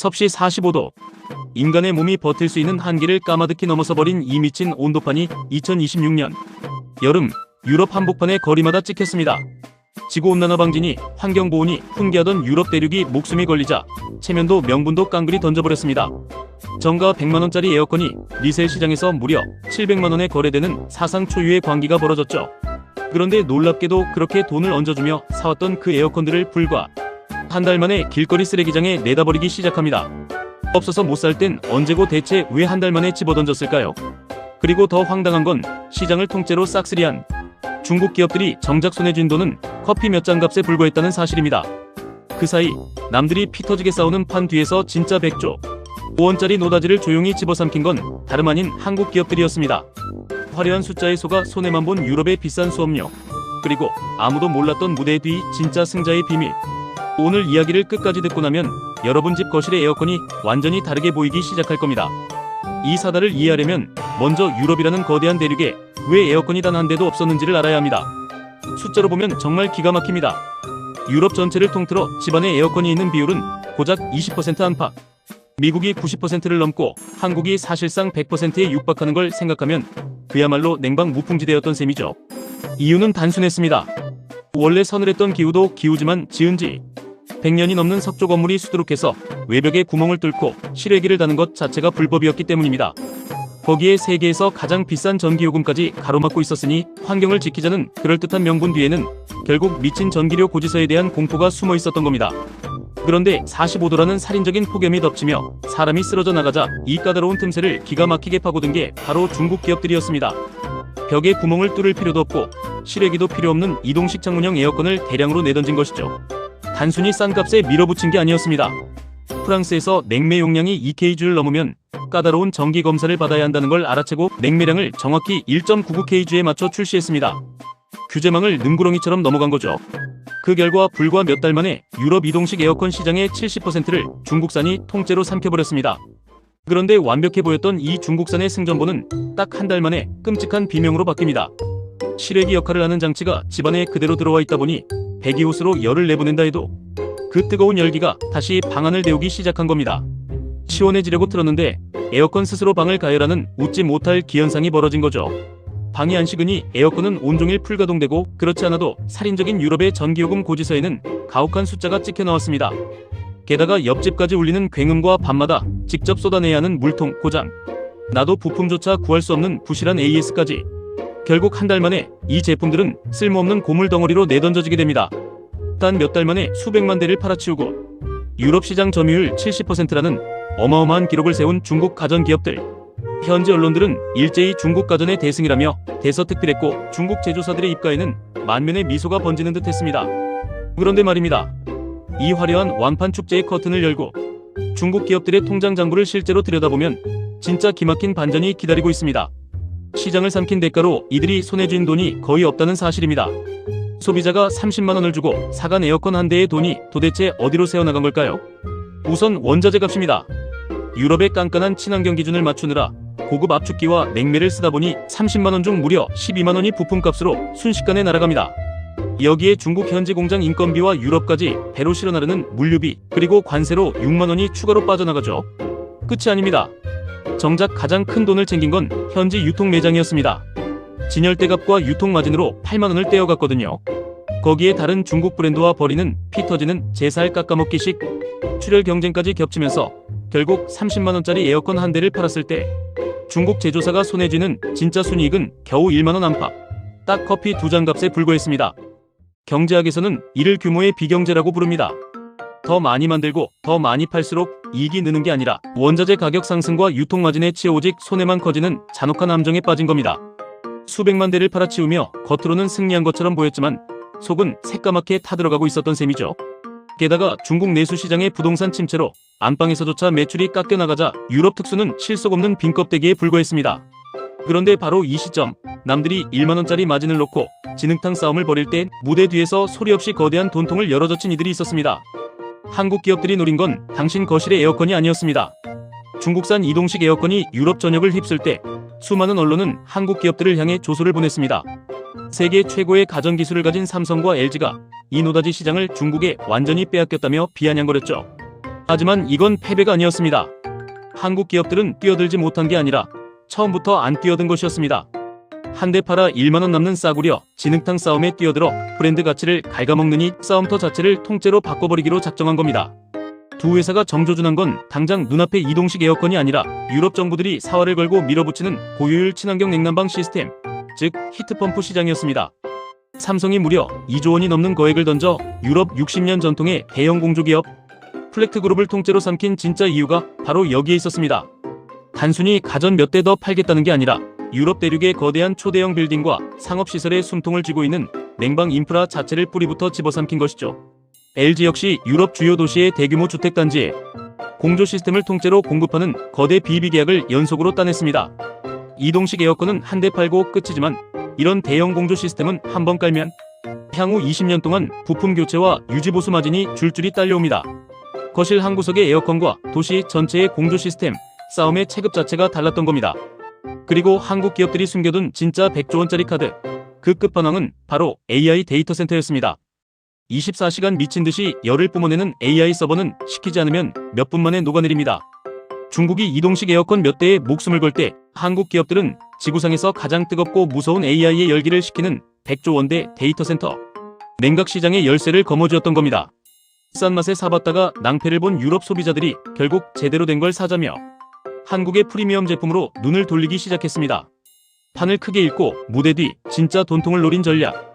섭씨 45도. 인간의 몸이 버틸 수 있는 한계를 까마득히 넘어서버린 이 미친 온도판이 2026년 여름 유럽 한복판의 거리마다 찍혔습니다. 지구온난화 방진이 환경보훈이 훈계하던 유럽 대륙이 목숨이 걸리자 체면도 명분도 깡그리 던져버렸습니다. 정가 100만원짜리 에어컨이 리셀 시장에서 무려 700만원에 거래되는 사상 초유의 광기가 벌어졌죠. 그런데 놀랍게도 그렇게 돈을 얹어주며 사왔던 그 에어컨들을 불과 한 달 만에 길거리 쓰레기장에 내다버리기 시작합니다. 없어서 못 살 땐 언제고 대체 왜 한 달 만에 집어던졌을까요? 그리고 더 황당한 건 시장을 통째로 싹쓸이한 중국 기업들이 정작 손에 쥔 돈은 커피 몇 잔 값에 불과했다는 사실입니다. 그 사이 남들이 피 터지게 싸우는 판 뒤에서 진짜 100조 5원짜리 노다지를 조용히 집어삼킨 건 다름 아닌 한국 기업들이었습니다. 화려한 숫자에 속아 손해만 본 유럽의 비싼 수업료, 그리고 아무도 몰랐던 무대 뒤 진짜 승자의 비밀. 오늘 이야기를 끝까지 듣고 나면 여러분 집 거실의 에어컨이 완전히 다르게 보이기 시작할 겁니다. 이 사달을 이해하려면 먼저 유럽이라는 거대한 대륙에 왜 에어컨이 단 한 대도 없었는지를 알아야 합니다. 숫자로 보면 정말 기가 막힙니다. 유럽 전체를 통틀어 집안에 에어컨이 있는 비율은 고작 20% 안팎. 미국이 90%를 넘고 한국이 사실상 100%에 육박하는 걸 생각하면 그야말로 냉방 무풍지대였던 셈이죠. 이유는 단순했습니다. 원래 서늘했던 기후도 기후지만 지은 지 100년이 넘는 석조 건물이 수두룩해서 외벽에 구멍을 뚫고 실외기를 다는 것 자체가 불법이었기 때문입니다. 거기에 세계에서 가장 비싼 전기요금까지 가로막고 있었으니 환경을 지키자는 그럴듯한 명분 뒤에는 결국 미친 전기료 고지서에 대한 공포가 숨어 있었던 겁니다. 그런데 45도라는 살인적인 폭염이 덮치며 사람이 쓰러져 나가자 이 까다로운 틈새를 기가 막히게 파고든 게 바로 중국 기업들이었습니다. 벽에 구멍을 뚫을 필요도 없고 실외기도 필요 없는 이동식 창문형 에어컨을 대량으로 내던진 것이죠. 단순히 싼 값에 밀어붙인 게 아니었습니다. 프랑스에서 냉매 용량이 2kg를 넘으면 까다로운 정기 검사를 받아야 한다는 걸 알아채고 냉매량을 정확히 1.99kg에 맞춰 출시했습니다. 규제망을 능구렁이처럼 넘어간 거죠. 그 결과 불과 몇 달 만에 유럽 이동식 에어컨 시장의 70%를 중국산이 통째로 삼켜버렸습니다. 그런데 완벽해 보였던 이 중국산의 승전보는 딱 한 달 만에 끔찍한 비명으로 바뀝니다. 실외기 역할을 하는 장치가 집안에 그대로 들어와 있다 보니 배기호스로 열을 내보낸다 해도 그 뜨거운 열기가 다시 방 안을 데우기 시작한 겁니다. 시원해지려고 틀었는데 에어컨 스스로 방을 가열하는 웃지 못할 기현상이 벌어진 거죠. 방이 안 식으니 에어컨은 온종일 풀가동되고 그렇지 않아도 살인적인 유럽의 전기요금 고지서에는 가혹한 숫자가 찍혀 나왔습니다. 게다가 옆집까지 울리는 굉음과 밤마다 직접 쏟아내야 하는 물통 고장, 나도 부품조차 구할 수 없는 부실한 AS까지. 결국 한 달 만에 이 제품들은 쓸모없는 고물 덩어리로 내던져지게 됩니다. 단 몇 달 만에 수백만 대를 팔아치우고 유럽 시장 점유율 70%라는 어마어마한 기록을 세운 중국 가전기업들. 현지 언론들은 일제히 중국 가전의 대승이라며 대서특필했고 중국 제조사들의 입가에는 만면의 미소가 번지는 듯 했습니다. 그런데 말입니다. 이 화려한 완판 축제의 커튼을 열고 중국 기업들의 통장 잔고를 실제로 들여다보면 진짜 기막힌 반전이 기다리고 있습니다. 시장을 삼킨 대가로 이들이 손에 쥔 돈이 거의 없다는 사실입니다. 소비자가 30만원을 주고 사간 에어컨 한 대의 돈이 도대체 어디로 새어나간 걸까요? 우선 원자재 값입니다. 유럽의 깐깐한 친환경 기준을 맞추느라 고급 압축기와 냉매를 쓰다 보니 30만원 중 무려 12만원이 부품값으로 순식간에 날아갑니다. 여기에 중국 현지 공장 인건비와 유럽까지 배로 실어 나르는 물류비, 그리고 관세로 6만원이 추가로 빠져나가죠. 끝이 아닙니다. 정작 가장 큰 돈을 챙긴 건 현지 유통 매장이었습니다. 진열대값과 유통마진으로 8만원을 떼어갔거든요. 거기에 다른 중국 브랜드와 벌이는 피 터지는 제살 깎아먹기식 출혈 경쟁까지 겹치면서 결국 30만원짜리 에어컨 한 대를 팔았을 때 중국 제조사가 손에 쥐는 진짜 순이익은 겨우 1만원 안팎. 딱 커피 2잔 값에 불과했습니다. 경제학에서는 이를 규모의 비경제라고 부릅니다. 더 많이 만들고 더 많이 팔수록 이익이 느는 게 아니라 원자재 가격 상승과 유통마진에 치여 오직 손해만 커지는 잔혹한 함정에 빠진 겁니다. 수백만 대를 팔아치우며 겉으로는 승리한 것처럼 보였지만 속은 새까맣게 타들어가고 있었던 셈이죠. 게다가 중국 내수 시장의 부동산 침체로 안방에서조차 매출이 깎여나가자 유럽 특수는 실속 없는 빈 껍데기에 불과했습니다. 그런데 바로 이 시점, 남들이 1만원짜리 마진을 놓고 진흙탕 싸움을 벌일 때 무대 뒤에서 소리 없이 거대한 돈통을 열어젖힌 이들이 있었습니다. 한국 기업들이 노린 건 당신 거실의 에어컨이 아니었습니다. 중국산 이동식 에어컨이 유럽 전역을 휩쓸 때 수많은 언론은 한국 기업들을 향해 조소를 보냈습니다. 세계 최고의 가전기술을 가진 삼성과 LG가 이 노다지 시장을 중국에 완전히 빼앗겼다며 비아냥거렸죠. 하지만 이건 패배가 아니었습니다. 한국 기업들은 뛰어들지 못한 게 아니라 처음부터 안 뛰어든 것이었습니다. 한 대 팔아 1만원 남는 싸구려 진흙탕 싸움에 뛰어들어 브랜드 가치를 갉아먹느니 싸움터 자체를 통째로 바꿔버리기로 작정한 겁니다. 두 회사가 정조준한 건 당장 눈앞에 이동식 에어컨이 아니라 유럽 정부들이 사활을 걸고 밀어붙이는 고효율 친환경 냉난방 시스템, 즉 히트펌프 시장이었습니다. 삼성이 무려 2조 원이 넘는 거액을 던져 유럽 60년 전통의 대형 공조기업 플렉트그룹을 통째로 삼킨 진짜 이유가 바로 여기에 있었습니다. 단순히 가전 몇 대 더 팔겠다는 게 아니라 유럽 대륙의 거대한 초대형 빌딩과 상업시설의 숨통을 쥐고 있는 냉방 인프라 자체를 뿌리부터 집어삼킨 것이죠. LG 역시 유럽 주요 도시의 대규모 주택단지에 공조 시스템을 통째로 공급하는 거대 비비 계약을 연속으로 따냈습니다. 이동식 에어컨은 한 대 팔고 끝이지만 이런 대형 공조 시스템은 한 번 깔면 향후 20년 동안 부품 교체와 유지보수 마진이 줄줄이 딸려옵니다. 거실 한 구석의 에어컨과 도시 전체의 공조 시스템 싸움의 체급 자체가 달랐던 겁니다. 그리고 한국 기업들이 숨겨둔 진짜 100조 원짜리 카드, 그 끝판왕은 바로 AI 데이터 센터였습니다. 24시간 미친 듯이 열을 뿜어내는 AI 서버는 시키지 않으면 몇 분 만에 녹아내립니다. 중국이 이동식 에어컨 몇 대에 목숨을 걸 때 한국 기업들은 지구상에서 가장 뜨겁고 무서운 AI의 열기를 식히는 100조 원대 데이터 센터, 냉각 시장의 열쇠를 거머쥐었던 겁니다. 싼 맛에 사봤다가 낭패를 본 유럽 소비자들이 결국 제대로 된 걸 사자며 한국의 프리미엄 제품으로 눈을 돌리기 시작했습니다. 판을 크게 읽고 무대 뒤 진짜 돈통을 노린 전략.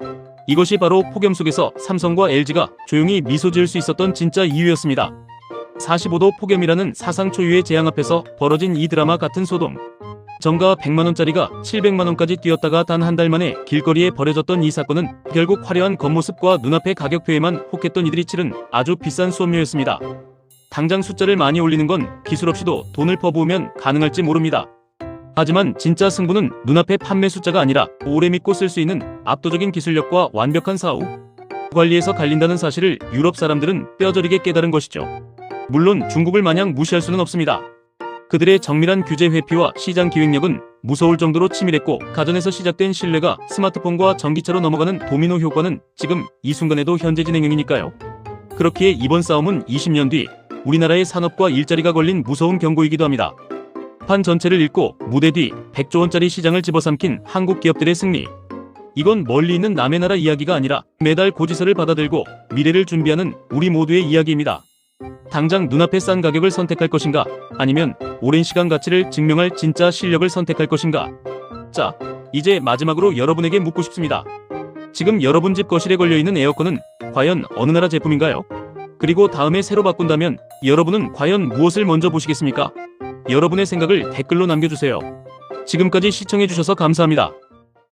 이것이 바로 폭염 속에서 삼성과 LG가 조용히 미소 지을 수 있었던 진짜 이유였습니다. 45도 폭염이라는 사상 초유의 재앙 앞에서 벌어진 이 드라마 같은 소동. 정가 100만원짜리가 700만원까지 뛰었다가 단 한 달 만에 길거리에 버려졌던 이 사건은 결국 화려한 겉모습과 눈앞의 가격표에만 혹했던 이들이 치른 아주 비싼 수업료였습니다. 당장 숫자를 많이 올리는 건 기술 없이도 돈을 퍼부으면 가능할지 모릅니다. 하지만 진짜 승부는 눈앞의 판매 숫자가 아니라 오래 믿고 쓸 수 있는 압도적인 기술력과 완벽한 사후 관리에서 갈린다는 사실을 유럽 사람들은 뼈저리게 깨달은 것이죠. 물론 중국을 마냥 무시할 수는 없습니다. 그들의 정밀한 규제 회피와 시장 기획력은 무서울 정도로 치밀했고 가전에서 시작된 신뢰가 스마트폰과 전기차로 넘어가는 도미노 효과는 지금 이 순간에도 현재 진행형이니까요. 그렇기에 이번 싸움은 20년 뒤 우리나라의 산업과 일자리가 걸린 무서운 경고이기도 합니다. 판 전체를 읽고 무대 뒤 100조 원짜리 시장을 집어삼킨 한국 기업들의 승리. 이건 멀리 있는 남의 나라 이야기가 아니라 매달 고지서를 받아들고 미래를 준비하는 우리 모두의 이야기입니다. 당장 눈앞의 싼 가격을 선택할 것인가? 아니면 오랜 시간 가치를 증명할 진짜 실력을 선택할 것인가? 자, 이제 마지막으로 여러분에게 묻고 싶습니다. 지금 여러분 집 거실에 걸려있는 에어컨은 과연 어느 나라 제품인가요? 그리고 다음에 새로 바꾼다면 여러분은 과연 무엇을 먼저 보시겠습니까? 여러분의 생각을 댓글로 남겨주세요. 지금까지 시청해주셔서 감사합니다.